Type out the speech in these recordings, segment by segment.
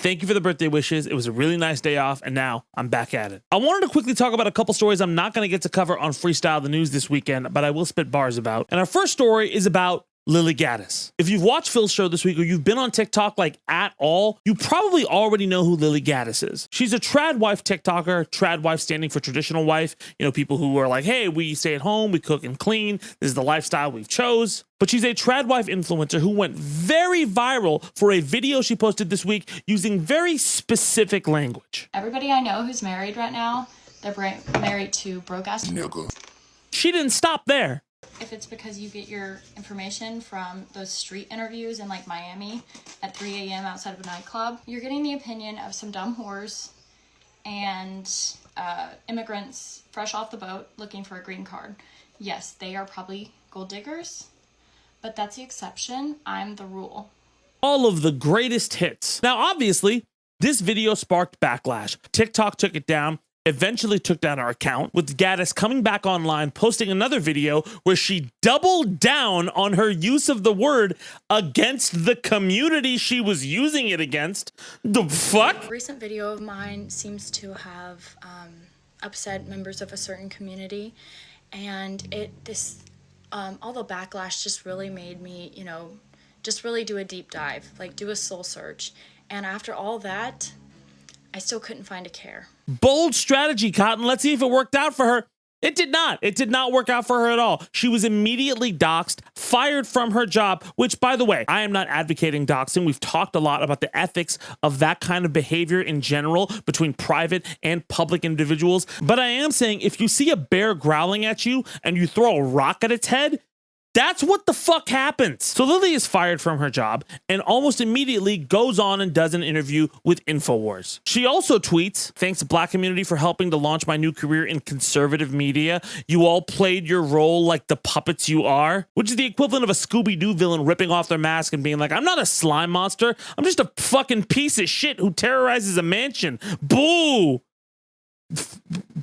Thank you for the birthday wishes. It was a really nice day off, and now I'm back at it. I wanted to quickly talk about a couple stories I'm not going to get to cover on Freestyle the News this weekend, but I will spit bars about. And our first story is about Lily Gaddis. If you've watched Phil's show this week or you've been on TikTok like at all, you probably already know who Lily Gaddis is. She's a trad wife TikToker, trad wife standing for traditional wife. You know, people who are like, hey, we stay at home, we cook and clean. This is the lifestyle we've chose. But she's a trad wife influencer who went very viral for a video she posted this week using very specific language. Everybody I know who's married right now, they're married to broke-ass nigga. She didn't stop there. If it's because you get your information from those street interviews in like Miami at 3 a.m. outside of a nightclub, you're getting the opinion of some dumb whores and immigrants fresh off the boat looking for a green card. Yes, they are probably gold diggers, but that's the exception. I'm the rule. All of the greatest hits. Now, obviously, this video sparked backlash. TikTok took it down. Eventually took down our account, with Gaddis coming back online, posting another video where she doubled down on her use of the word against the community she was using it against. The fuck? A recent video of mine seems to have upset members of a certain community, and all the backlash just really made me, you know, just really do a deep dive, like do a soul search. And after all that, I still couldn't find a care. Bold strategy, Cotton. Let's see if it worked out for her. It did not. It did not work out for her at all. She was immediately doxxed, fired from her job, which, by the way, I am not advocating doxing. We've talked a lot about the ethics of that kind of behavior in general between private and public individuals. But I am saying if you see a bear growling at you and you throw a rock at its head, that's what the fuck happens. So Lily is fired from her job and almost immediately goes on and does an interview with InfoWars. She also tweets, thanks Black community for helping to launch my new career in conservative media. You all played your role like the puppets you are, which is the equivalent of a Scooby-Doo villain ripping off their mask and being like, I'm not a slime monster. I'm just a fucking piece of shit who terrorizes a mansion. Boo!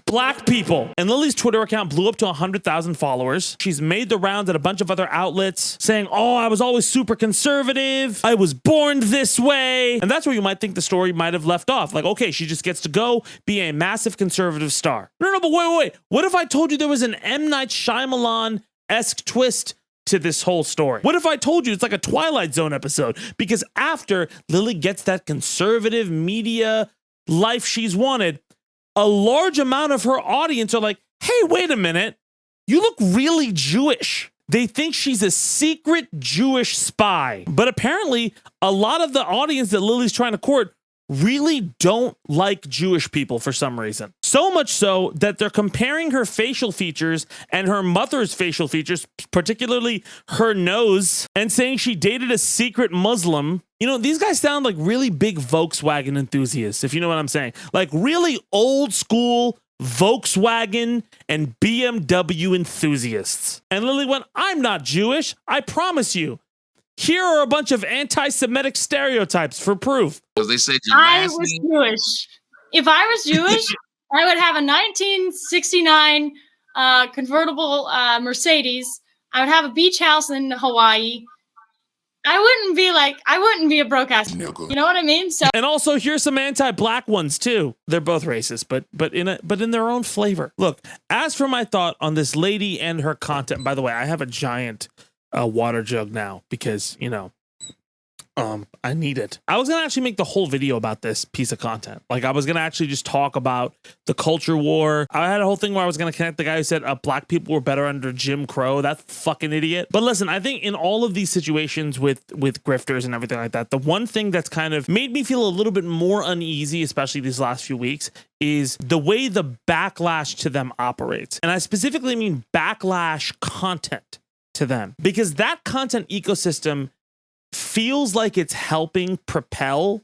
Black people. And Lily's Twitter account blew up to 100,000 followers. She's made the rounds at a bunch of other outlets saying, oh, I was always super conservative. I was born this way. And that's where you might think the story might have left off. Like, okay, she just gets to go be a massive conservative star. No, but wait. What if I told you there was an M. Night Shyamalan-esque twist to this whole story? What if I told you it's like a Twilight Zone episode? Because after Lily gets that conservative media life she's wanted, a large amount of her audience are like, hey, wait a minute. You look really Jewish. They think she's a secret Jewish spy. But apparently, a lot of the audience that Lily's trying to court really don't like Jewish people for some reason. So much so that they're comparing her facial features and her mother's facial features, particularly her nose, and saying she dated a secret Muslim. You know, these guys sound like really big Volkswagen enthusiasts, if you know what I'm saying. Like really old school Volkswagen and BMW enthusiasts. And Lily went, I'm not Jewish, I promise you. Here are a bunch of anti-Semitic stereotypes for proof. Because they said I was Jewish. If I was Jewish, I would have a 1969 convertible Mercedes. I would have a beach house in Hawaii. I wouldn't be a broke ass. You know what I mean? So, and also here's some anti-black ones too. They're both racist, but in their own flavor. Look, as for my thought on this lady and her content, by the way, I have a giant water jug now because, you know, I need it. I was gonna actually make the whole video about this piece of content. Like I was gonna actually just talk about the culture war. I had a whole thing where I was gonna connect the guy who said black people were better under Jim Crow. That fucking idiot. But listen, I think in all of these situations with grifters and everything like that, the one thing that's kind of made me feel a little bit more uneasy, especially these last few weeks, is the way the backlash to them operates. And I specifically mean backlash content to them, because that content ecosystem feels like it's helping propel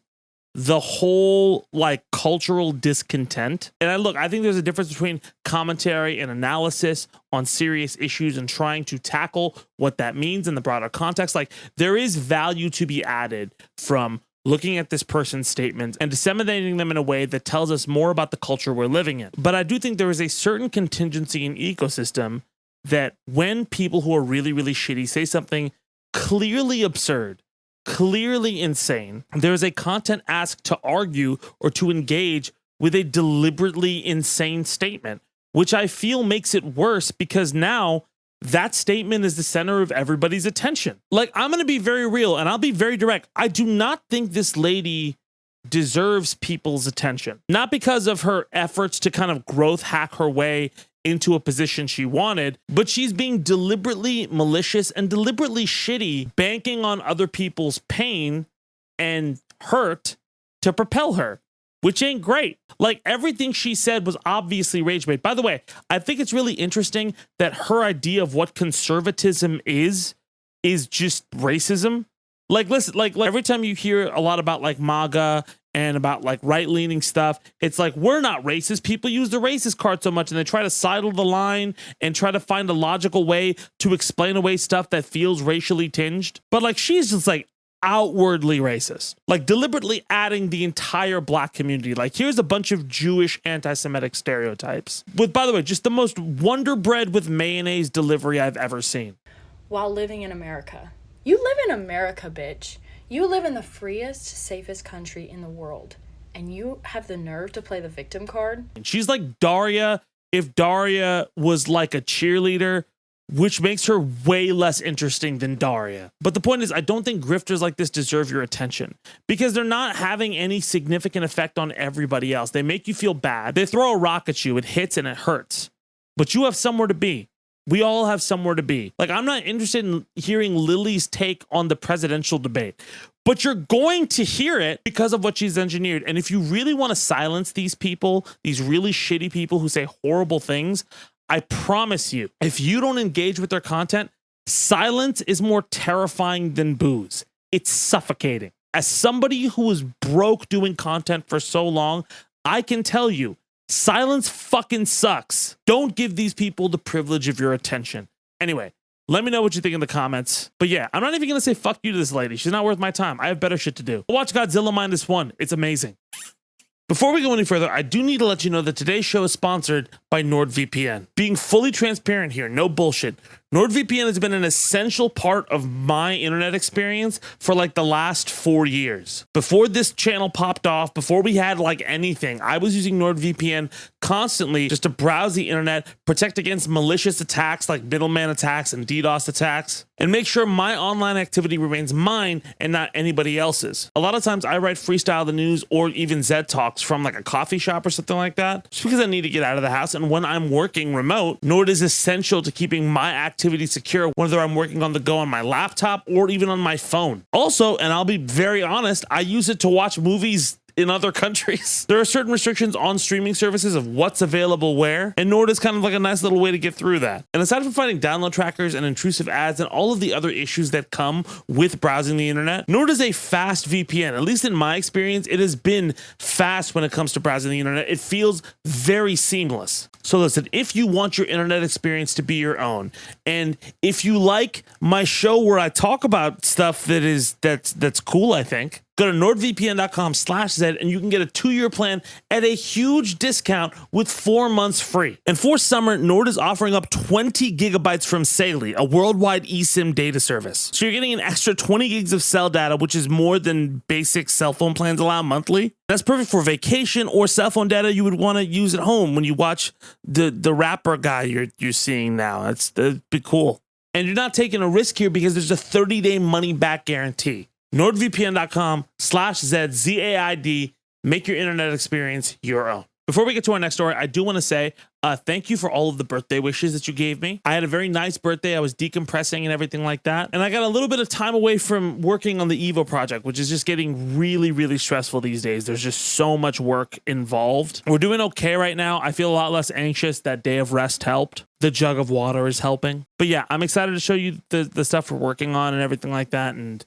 the whole like cultural discontent. And I think there's a difference between commentary and analysis on serious issues and trying to tackle what that means in the broader context. Like there is value to be added from looking at this person's statements and disseminating them in a way that tells us more about the culture we're living in. But I do think there is a certain contingency in ecosystem that when people who are really, really shitty say something clearly absurd, clearly insane. There's a content ask to argue or to engage with a deliberately insane statement, which I feel makes it worse because now that statement is the center of everybody's attention. Like, I'm going to be very real and I'll be very direct. I do not think this lady deserves people's attention. Not because of her efforts to kind of growth hack her way into a position she wanted, but she's being deliberately malicious and deliberately shitty, banking on other people's pain and hurt to propel her, which ain't great. Like, everything she said was obviously rage bait. By the way, I think it's really interesting that her idea of what conservatism is just racism. Like, listen, like every time you hear a lot about like MAGA and about like right-leaning stuff, it's like, we're not racist. People use the racist card so much and they try to sidle the line and try to find a logical way to explain away stuff that feels racially tinged. But like, she's just like outwardly racist, like deliberately adding the entire black community. Like, here's a bunch of Jewish anti-Semitic stereotypes with, by the way, just the most Wonder Bread with mayonnaise delivery I've ever seen. While living in America. You live in America, bitch. You live in the freest, safest country in the world, and you have the nerve to play the victim card? She's like Daria if Daria was like a cheerleader, which makes her way less interesting than Daria. But the point is, I don't think grifters like this deserve your attention because they're not having any significant effect on everybody else. They make you feel bad. They throw a rock at you, it hits and it hurts, but you have somewhere to be. We all have somewhere to be. Like, I'm not interested in hearing Lily's take on the presidential debate, but you're going to hear it because of what she's engineered. And if you really want to silence these people, these really shitty people who say horrible things, I promise you, if you don't engage with their content, silence is more terrifying than booze. It's suffocating. As somebody who was broke doing content for so long, I can tell you, silence fucking sucks. Don't give these people the privilege of your attention. Anyway, let me know what you think in the comments. But yeah, I'm not even going to say fuck you to this lady. She's not worth my time. I have better shit to do. Watch Godzilla -1. It's amazing. Before we go any further, I do need to let you know that today's show is sponsored by NordVPN. Being fully transparent here, no bullshit. NordVPN has been an essential part of my internet experience for like the last 4 years. Before this channel popped off, before we had like anything, I was using NordVPN constantly just to browse the internet, protect against malicious attacks like middleman attacks and DDoS attacks, and make sure my online activity remains mine and not anybody else's. A lot of times I write Freestyle the News or even Zed Talks from like a coffee shop or something like that, just because I need to get out of the house. And when I'm working remote, Nord is essential to keeping my activity secure, whether I'm working on the go on my laptop or even on my phone. Also, and I'll be very honest, I use it to watch movies in other countries. There are certain restrictions on streaming services of what's available where, and Nord is kind of like a nice little way to get through that. And aside from finding download trackers and intrusive ads and all of the other issues that come with browsing the internet, Nord is a fast VPN. At least in my experience, it has been fast when it comes to browsing the internet. It feels very seamless. So listen, if you want your internet experience to be your own, and if you like my show where I talk about stuff that's cool, I think, go to nordvpn.com/Zed and you can get a 2-year plan at a huge discount with 4 months free. And for summer, Nord is offering up 20 gigabytes from Saley, a worldwide eSIM data service. So you're getting an extra 20 gigs of cell data, which is more than basic cell phone plans allow monthly. That's perfect for vacation or cell phone data you would want to use at home when you watch the rapper guy you're seeing now. That'd be cool. And you're not taking a risk here because there's a 30-day money-back guarantee. NordVPN.com/Zed, ZAID. Make your internet experience your own. Before we get to our next story, I do want to say thank you for all of the birthday wishes that you gave me. I had a very nice birthday. I was decompressing and everything like that. And I got a little bit of time away from working on the Evo project, which is just getting really, really stressful these days. There's just so much work involved. We're doing okay right now. I feel a lot less anxious. That day of rest helped. The jug of water is helping. But yeah, I'm excited to show you the stuff we're working on and everything like that. And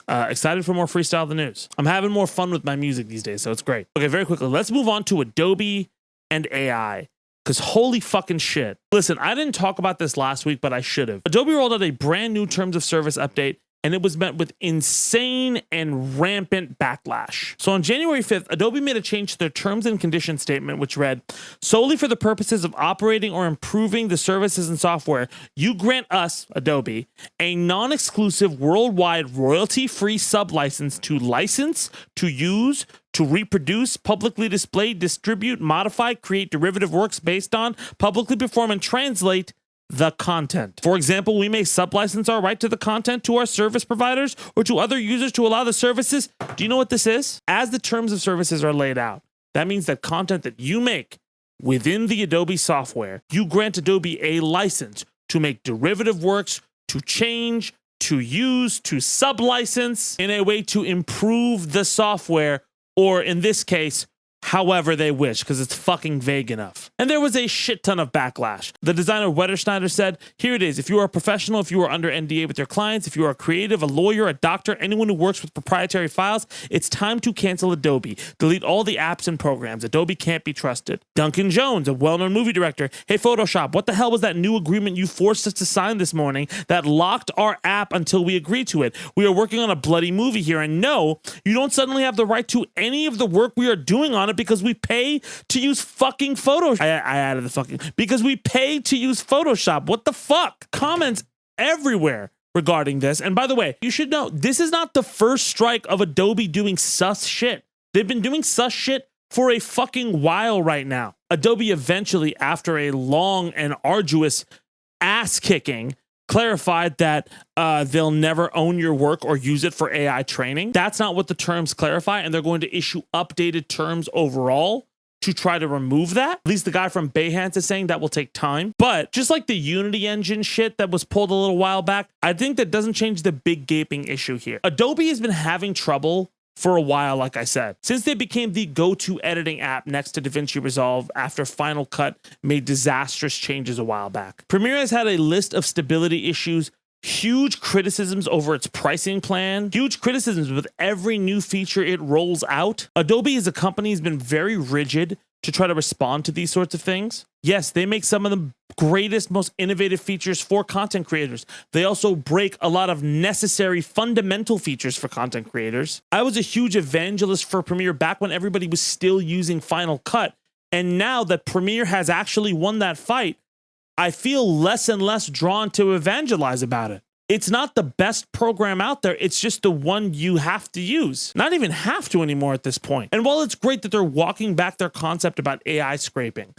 excited for more Freestyle the News. I'm having more fun with my music these days, so it's great. Okay, very quickly, let's move on to Adobe and AI, because holy fucking shit. Listen, I didn't talk about this last week, but I should have. Adobe rolled out a brand new terms of service update, and it was met with insane and rampant backlash. So on January 5th, Adobe made a change to their terms and conditions statement, which read, solely for the purposes of operating or improving the services and software, you grant us, Adobe, a non-exclusive worldwide royalty-free sub-license to license, to use, to reproduce, publicly display, distribute, modify, create derivative works based on, publicly perform, and translate the content. For example, we may sublicense our right to the content to our service providers or to other users to allow the services. Do you know what this is? As the terms of services are laid out, that means that content that you make within the Adobe software, you grant Adobe a license to make derivative works, to change, to use, to sublicense in a way to improve the software, or in this case, however they wish, because it's fucking vague enough. And there was a shit ton of backlash. The designer Wetterschneider said, here it is, if you are a professional, if you are under NDA with your clients, if you are a creative, a lawyer, a doctor, anyone who works with proprietary files, it's time to cancel Adobe. Delete all the apps and programs. Adobe can't be trusted. Duncan Jones, a well-known movie director, hey Photoshop, what the hell was that new agreement you forced us to sign this morning that locked our app until we agreed to it? We are working on a bloody movie here, and no, you don't suddenly have the right to any of the work we are doing on it because we pay to use fucking Photoshop. I added the fucking, because we pay to use Photoshop. What the fuck? Comments everywhere regarding this. And by the way, you should know, this is not the first strike of Adobe doing sus shit. They've been doing sus shit for a fucking while right now. Adobe eventually, after a long and arduous ass kicking, clarified that they'll never own your work or use it for AI training. That's not what the terms clarify, and they're going to issue updated terms overall to try to remove that. At least the guy from Behance is saying that will take time. But just like the Unity engine shit that was pulled a little while back, I think that doesn't change the big gaping issue here. Adobe has been having trouble for a while, like I said, since they became the go-to editing app next to DaVinci Resolve after Final Cut made disastrous changes a while back. Premiere has had a list of stability issues, huge criticisms over its pricing plan, huge criticisms with every new feature it rolls out. Adobe as a company has been very rigid to try to respond to these sorts of things. Yes, they make some of the greatest, most innovative features for content creators. They also break a lot of necessary fundamental features for content creators. I was a huge evangelist for Premiere back when everybody was still using Final Cut. And now that Premiere has actually won that fight, I feel less and less drawn to evangelize about it. It's not the best program out there. It's just the one you have to use. Not even have to anymore at this point. And while it's great that they're walking back their concept about AI scraping,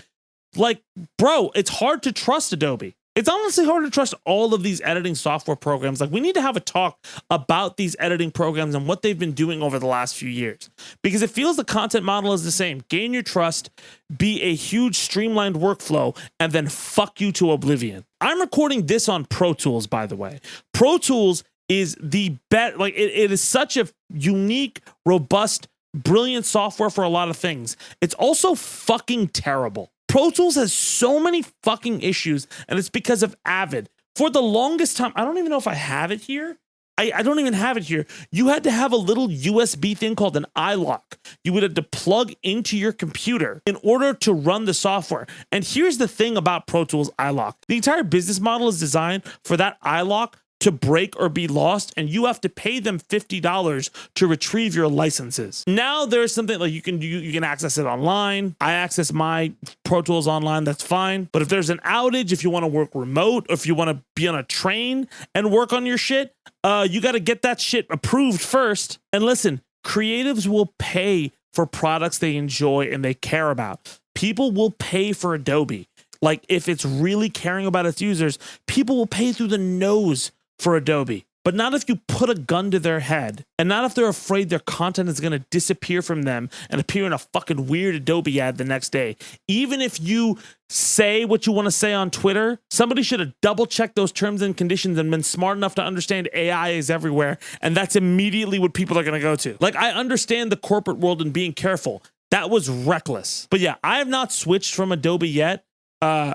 like, bro, it's hard to trust Adobe. It's honestly hard to trust all of these editing software programs. Like, we need to have a talk about these editing programs and what they've been doing over the last few years. Because it feels the content model is the same. Gain your trust, be a huge streamlined workflow, and then fuck you to oblivion. I'm recording this on Pro Tools, by the way. Pro Tools is the best. Like, it is such a unique, robust, brilliant software for a lot of things. It's also fucking terrible. Pro Tools has so many fucking issues, and it's because of Avid. For the longest time, I don't even know if I have it here. I don't even have it here. You had to have a little USB thing called an iLock. You would have to plug into your computer in order to run the software. And here's the thing about Pro Tools iLock. The entire business model is designed for that iLock to break or be lost, and you have to pay them $50 to retrieve your licenses. Now there's something like you can access it online. I access my Pro Tools online, that's fine. But if there's an outage, if you want to work remote, or if you want to be on a train and work on your shit, you got to get that shit approved first. And listen, creatives will pay for products they enjoy and they care about. People will pay for Adobe. Like, if it's really caring about its users, people will pay through the nose for Adobe. But not if you put a gun to their head, and not if they're afraid their content is going to disappear from them and appear in a fucking weird Adobe ad the next day. Even if you say what you want to say on Twitter, somebody should have double checked those terms and conditions and been smart enough to understand AI is everywhere, and that's immediately what people are going to go to. Like, I understand the corporate world and being careful. That was reckless. But yeah, I have not switched from Adobe yet.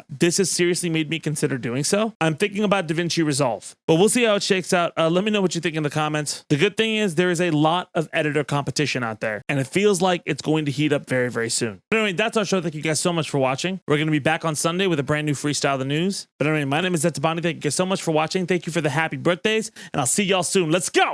this has seriously made me consider doing so. I'm thinking about DaVinci Resolve, but we'll see how it shakes out. Let me know what you think in the comments. The good thing is there is a lot of editor competition out there, and it feels like it's going to heat up very, very soon. But anyway, that's our show. Thank you guys so much for watching. We're going to be back on Sunday with a brand new freestyle of the news. But anyway, my name is Tabani. Thank you guys so much for watching. Thank you for the happy birthdays, and I'll see y'all soon. Let's go.